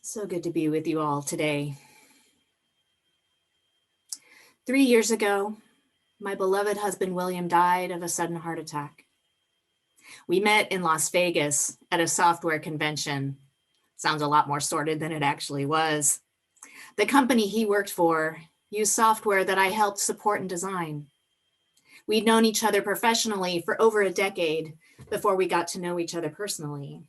So good to be with you all today. 3 years ago, my beloved husband William died of a sudden heart attack. We met in Las Vegas at a software convention. Sounds a lot more sordid than it actually was. The company he worked for used software that I helped support and design. We'd known each other professionally for over a decade before we got to know each other personally.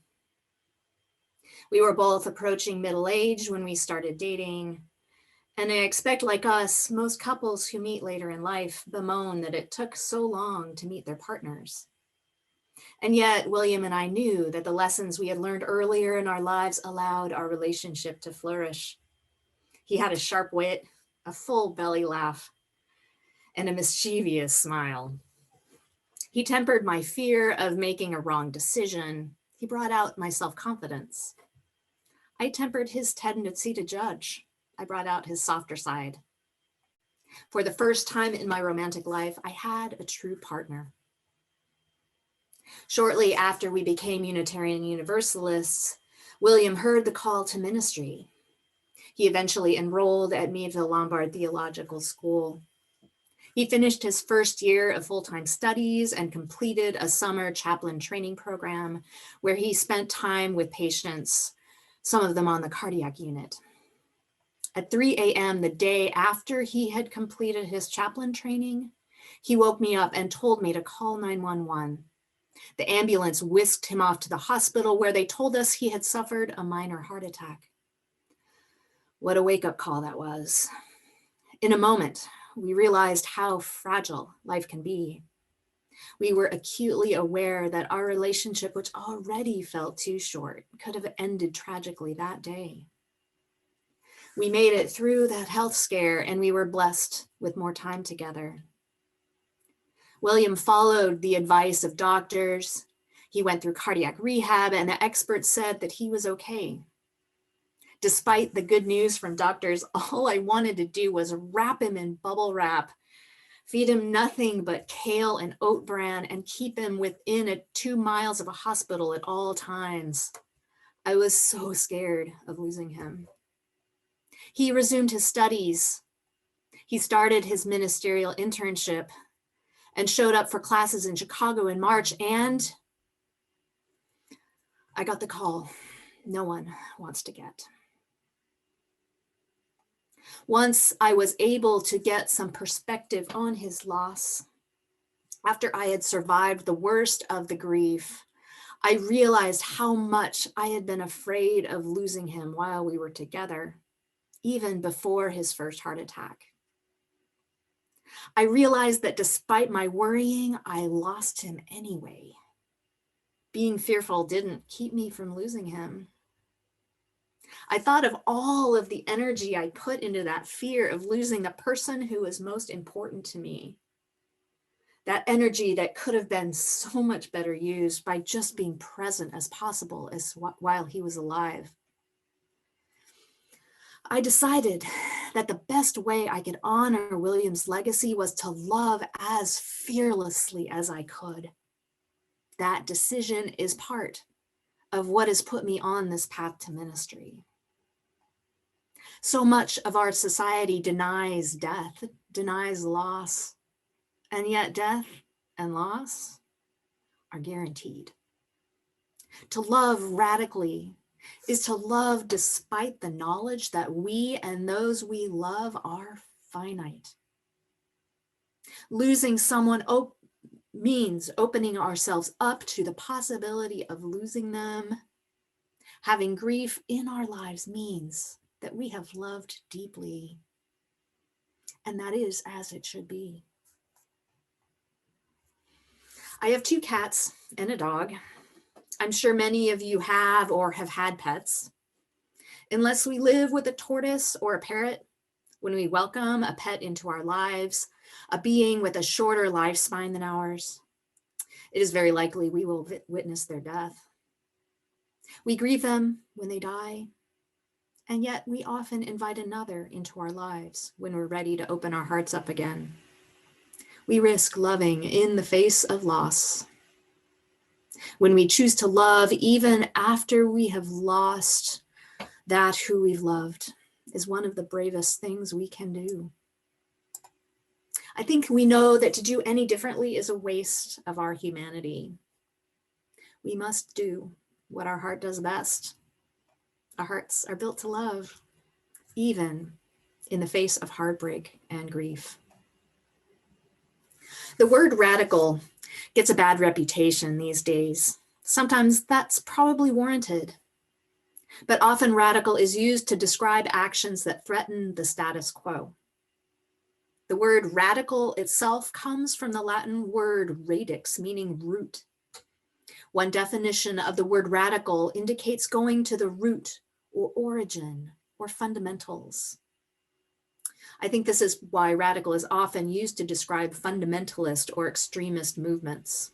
We were both approaching middle age when we started dating. And I expect, like us, most couples who meet later in life bemoan that it took so long to meet their partners. And yet, William and I knew that the lessons we had learned earlier in our lives allowed our relationship to flourish. He had a sharp wit, a full belly laugh, and a mischievous smile. He tempered my fear of making a wrong decision. He brought out my self-confidence. I tempered his tendency to judge. I brought out his softer side. For the first time in my romantic life, I had a true partner. Shortly after we became Unitarian Universalists, William heard the call to ministry. He eventually enrolled at Meadville Lombard Theological School. He finished his first year of full-time studies and completed a summer chaplain training program where he spent time with patients, some of them on the cardiac unit. At 3 a.m. the day after he had completed his chaplain training, he woke me up and told me to call 911. The ambulance whisked him off to the hospital where they told us he had suffered a minor heart attack. What a wake-up call that was. In a moment, we realized how fragile life can be. We were acutely aware that our relationship, which already felt too short, could have ended tragically that day. We made it through that health scare and we were blessed with more time together. William followed the advice of doctors. He went through cardiac rehab and the experts said that he was okay. Despite the good news from doctors, all I wanted to do was wrap him in bubble wrap, feed him nothing but kale and oat bran, and keep him within 2 miles of a hospital at all times. I was so scared of losing him. He resumed his studies. He started his ministerial internship and showed up for classes in Chicago in March, and I got the call no one wants to get. Once I was able to get some perspective on his loss, after I had survived the worst of the grief, I realized how much I had been afraid of losing him while we were together, even before his first heart attack. I realized that despite my worrying, I lost him anyway. Being fearful didn't keep me from losing him. I thought of all of the energy I put into that fear of losing the person who was most important to me. That energy that could have been so much better used by just being present as possible while he was alive. I decided that the best way I could honor William's legacy was to love as fearlessly as I could. That decision is part of what has put me on this path to ministry. So much of our society denies death, denies loss, and yet death and loss are guaranteed. To love radically is to love despite the knowledge that we and those we love are finite. Losing someone means opening ourselves up to the possibility of losing them. Having grief in our lives means that we have loved deeply, and that is as it should be. I have 2 cats and a dog. I'm sure many of you have or have had pets. Unless we live with a tortoise or a parrot, when we welcome a pet into our lives, a being with a shorter lifespan than ours, it is very likely we will witness their death. We grieve them when they die, and yet we often invite another into our lives when we're ready to open our hearts up again. We risk loving in the face of loss. When we choose to love, even after we have lost that who we've loved is one of the bravest things we can do. I think we know that to do any differently is a waste of our humanity. We must do what our heart does best. Our hearts are built to love, even in the face of heartbreak and grief. The word radical gets a bad reputation these days. Sometimes that's probably warranted. But often radical is used to describe actions that threaten the status quo. The word radical itself comes from the Latin word radix, meaning root. One definition of the word radical indicates going to the root or origin or fundamentals. I think this is why radical is often used to describe fundamentalist or extremist movements.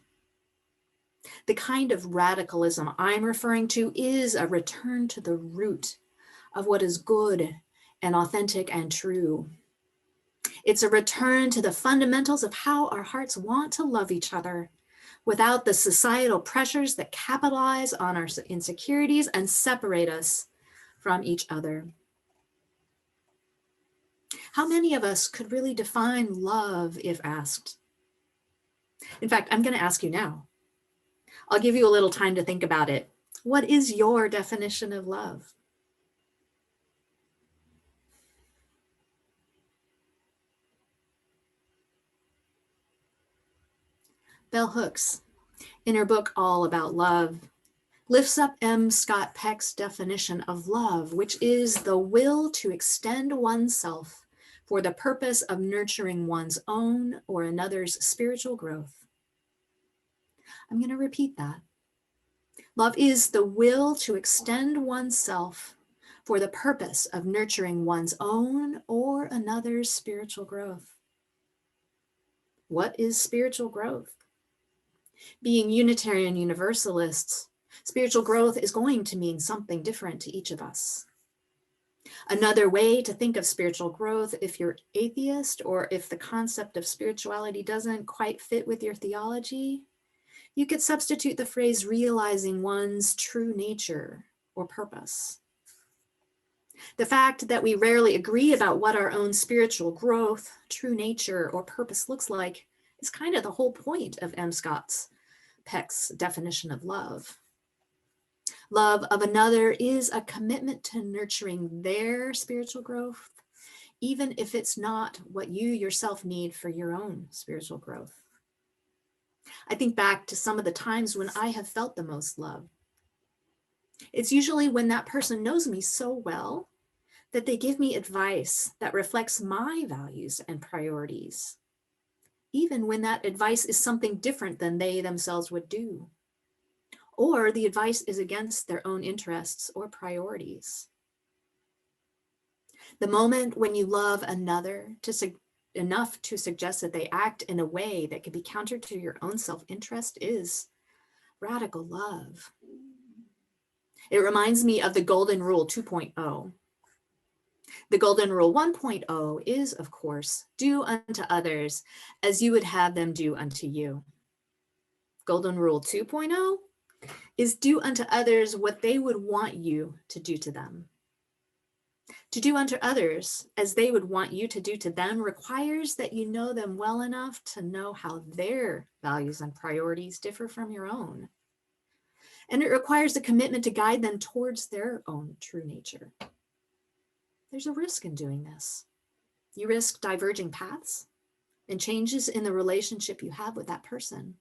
The kind of radicalism I'm referring to is a return to the root of what is good and authentic and true. It's a return to the fundamentals of how our hearts want to love each other without the societal pressures that capitalize on our insecurities and separate us from each other. How many of us could really define love if asked? In fact, I'm going to ask you now. I'll give you a little time to think about it. What is your definition of love? Bell Hooks, in her book All About Love, lifts up M. Scott Peck's definition of love, which is the will to extend oneself for the purpose of nurturing one's own or another's spiritual growth. I'm going to repeat that. Love is the will to extend oneself for the purpose of nurturing one's own or another's spiritual growth. What is spiritual growth? Being Unitarian Universalists, spiritual growth is going to mean something different to each of us. Another way to think of spiritual growth, if you're atheist or if the concept of spirituality doesn't quite fit with your theology, you could substitute the phrase realizing one's true nature or purpose. The fact that we rarely agree about what our own spiritual growth, true nature, or purpose looks like is kind of the whole point of M. Scott Peck's definition of love. Love of another is a commitment to nurturing their spiritual growth, even if it's not what you yourself need for your own spiritual growth. I think back to some of the times when I have felt the most love. It's usually when that person knows me so well that they give me advice that reflects my values and priorities, even when that advice is something different than they themselves would do, or the advice is against their own interests or priorities. The moment when you love another enough to suggest that they act in a way that could be counter to your own self-interest is radical love. It reminds me of the Golden Rule 2.0. The Golden Rule 1.0 is, of course, do unto others as you would have them do unto you. Golden Rule 2.0 is do unto others what they would want you to do to them. To do unto others as they would want you to do to them requires that you know them well enough to know how their values and priorities differ from your own. And it requires a commitment to guide them towards their own true nature. There's a risk in doing this. You risk diverging paths and changes in the relationship you have with that person.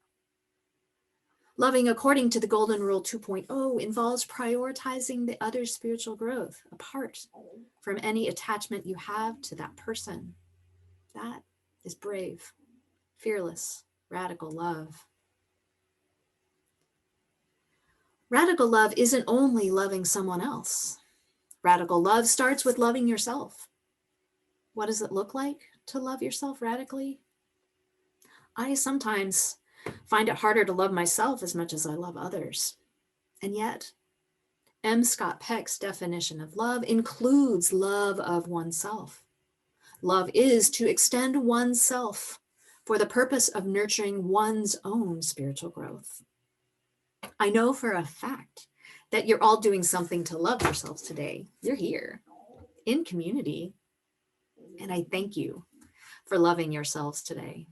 Loving according to the Golden Rule 2.0 involves prioritizing the other's spiritual growth apart from any attachment you have to that person. That is brave, fearless, radical love. Radical love isn't only loving someone else. Radical love starts with loving yourself. What does it look like to love yourself radically? I sometimes find it harder to love myself as much as I love others. And yet, M. Scott Peck's definition of love includes love of oneself. Love is to extend oneself for the purpose of nurturing one's own spiritual growth. I know for a fact that you're all doing something to love yourselves today. You're here in community. And I thank you for loving yourselves today.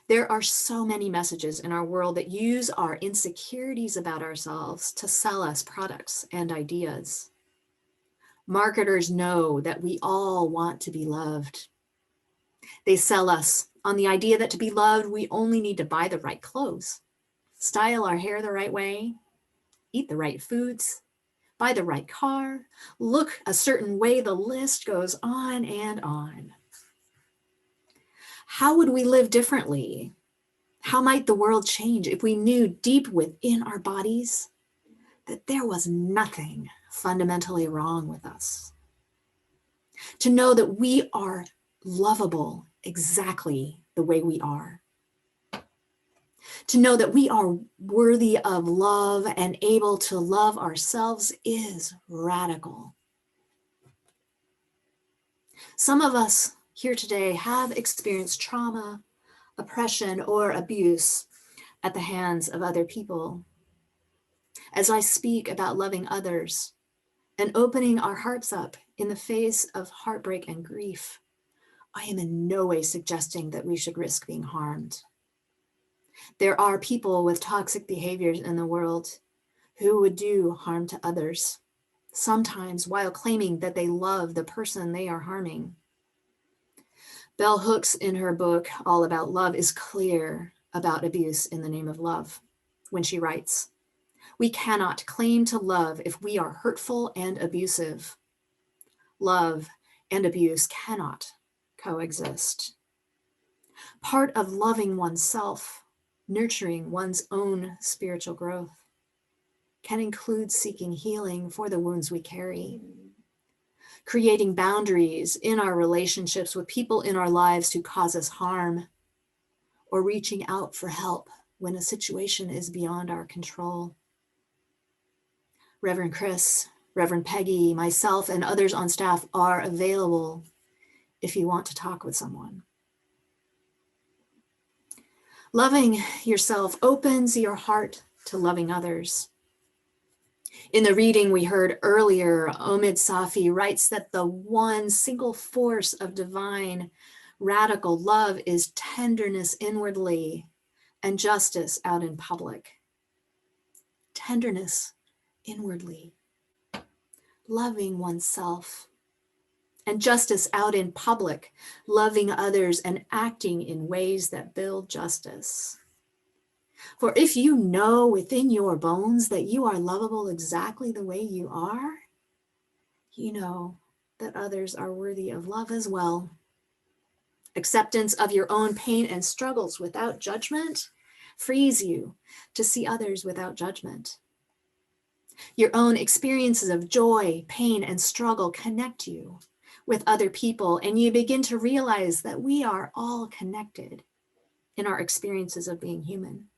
There are so many messages in our world that use our insecurities about ourselves to sell us products and ideas. Marketers know that we all want to be loved. They sell us on the idea that to be loved, we only need to buy the right clothes, style our hair the right way, eat the right foods, buy the right car, look a certain way. The list goes on and on. How would we live differently? How might the world change if we knew deep within our bodies that there was nothing fundamentally wrong with us? To know that we are lovable exactly the way we are. To know that we are worthy of love and able to love ourselves is radical. Some of us here today have experienced trauma, oppression, or abuse at the hands of other people. As I speak about loving others and opening our hearts up in the face of heartbreak and grief, I am in no way suggesting that we should risk being harmed. There are people with toxic behaviors in the world who would do harm to others, sometimes while claiming that they love the person they are harming. Bell Hooks, in her book, All About Love, is clear about abuse in the name of love when she writes, "We cannot claim to love if we are hurtful and abusive. Love and abuse cannot coexist." Part of loving oneself, nurturing one's own spiritual growth, can include seeking healing for the wounds we carry, creating boundaries in our relationships with people in our lives who cause us harm, or reaching out for help when a situation is beyond our control. Reverend Chris, Reverend Peggy, myself, and others on staff are available if you want to talk with someone. Loving yourself opens your heart to loving others. In the reading we heard earlier, Omid Safi writes that the one single force of divine radical love is tenderness inwardly and justice out in public. Tenderness inwardly, loving oneself, and justice out in public, loving others and acting in ways that build justice. For if you know within your bones that you are lovable exactly the way you are, you know that others are worthy of love as well. Acceptance of your own pain and struggles without judgment frees you to see others without judgment. Your own experiences of joy, pain, and struggle connect you with other people, and you begin to realize that we are all connected in our experiences of being human.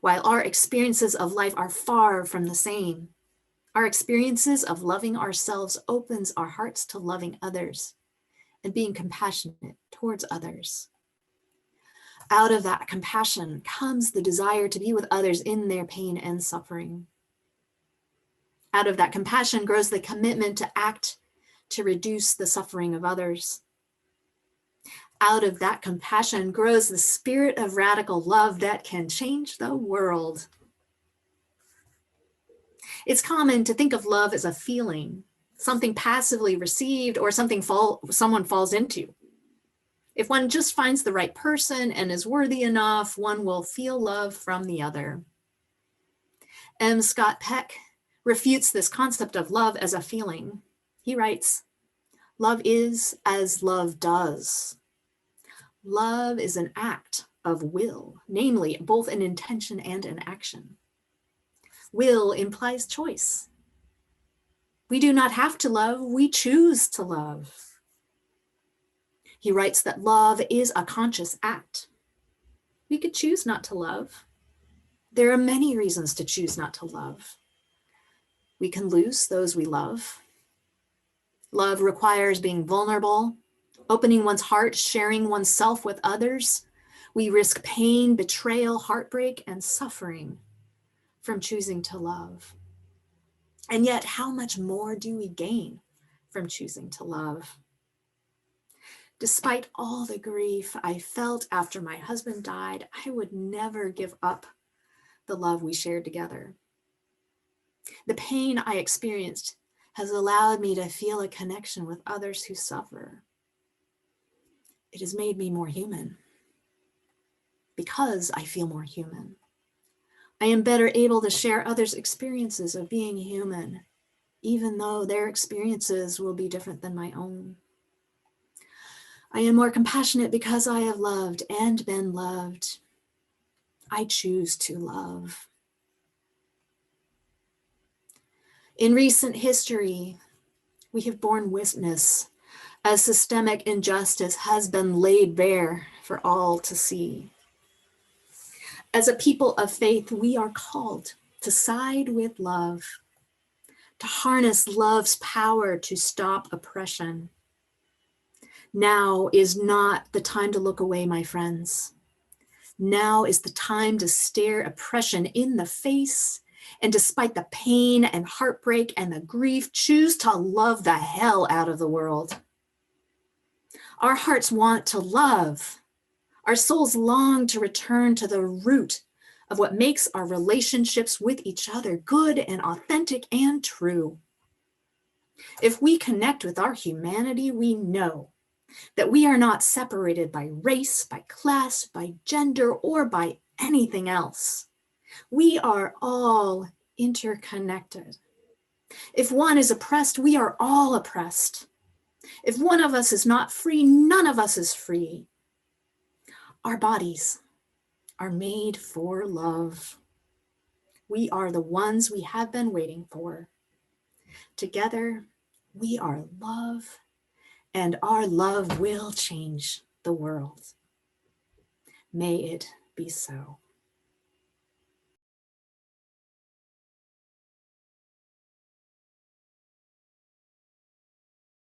While our experiences of life are far from the same, our experiences of loving ourselves opens our hearts to loving others and being compassionate towards others. Out of that compassion comes the desire to be with others in their pain and suffering. Out of that compassion grows the commitment to act to reduce the suffering of others. Out of that compassion grows the spirit of radical love that can change the world. It's common to think of love as a feeling, something passively received or something someone falls into. If one just finds the right person and is worthy enough, one will feel love from the other. M. Scott Peck refutes this concept of love as a feeling. He writes, "Love is as love does. Love is an act of will, namely both an intention and an action. Will implies choice. We do not have to love, we choose to love." He writes that love is a conscious act. We could choose not to love. There are many reasons to choose not to love. We can lose those we love. Love requires being vulnerable, opening one's heart, sharing oneself with others. We risk pain, betrayal, heartbreak, and suffering from choosing to love. And yet, how much more do we gain from choosing to love? Despite all the grief I felt after my husband died, I would never give up the love we shared together. The pain I experienced has allowed me to feel a connection with others who suffer. It has made me more human. Because I feel more human, I am better able to share others' experiences of being human, even though their experiences will be different than my own. I am more compassionate because I have loved and been loved. I choose to love. In recent history, we have borne witness as systemic injustice has been laid bare for all to see. As a people of faith, we are called to side with love, to harness love's power to stop oppression. Now is not the time to look away, my friends. Now is the time to stare oppression in the face, and despite the pain and heartbreak and the grief, choose to love the hell out of the world. Our hearts want to love. Our souls long to return to the root of what makes our relationships with each other good and authentic and true. If we connect with our humanity, we know that we are not separated by race, by class, by gender, or by anything else. We are all interconnected. If one is oppressed, we are all oppressed. If one of us is not free, none of us is free. Our bodies are made for love. We are the ones we have been waiting for. Together, we are love, and our love will change the world. May it be so.